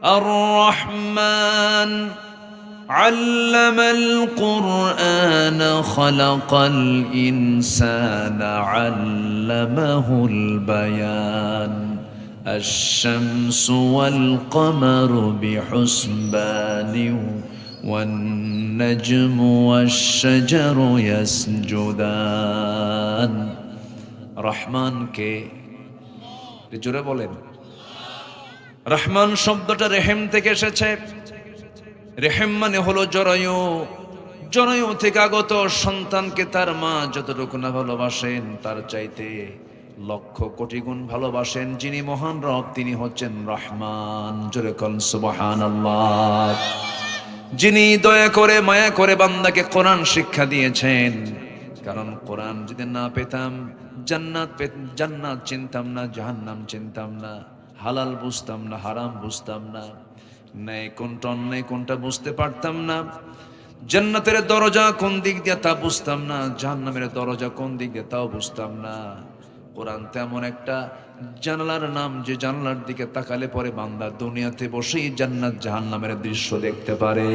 আর রহমান علم القرآن خلق الإنسان علمه البيان الشمس والقمر بحسبان والنجم والشجر يسجدان رحمن কে জোরে বলেন রহমান শব্দটা রেহেম থেকে এসেছে রেহেম মানে হলো জরায়ু জরায়ু থেকে আগত সন্তানকে তার মা যতটুকু না ভালোবাসেন তার চাইতে লক্ষ কোটি গুণ ভালোবাসেন যিনি মহান রব তিনি হচ্ছেন রহমান জোরে কোন সুবহানাল্লাহ যিনি দয়া করে মায়া করে বান্দাকে কোরআন শিক্ষা দিয়েছেন কারণ কোরআন যদি না পেতাম জান্নাত চিনতাম না জাহান্নাম চিনতাম না হালাল বুঝতাম না হারাম বুঝতাম না ন্যায় কোনটা অন্যায় কোনটা বুঝতে পারতাম না জান্নাতের দরজা কোন দিক দিয়ে তা বুঝতাম না জাহান্নামের দরজা কোন দিক দিয়ে তাও বুঝতাম না কোরআন তেমন একটা জানালার নাম যে জানালার দিকে তাকালে পরে বান্দা দুনিয়াতে বসেই জান্নাত জাহান্নামের দৃশ্য দেখতে পারে।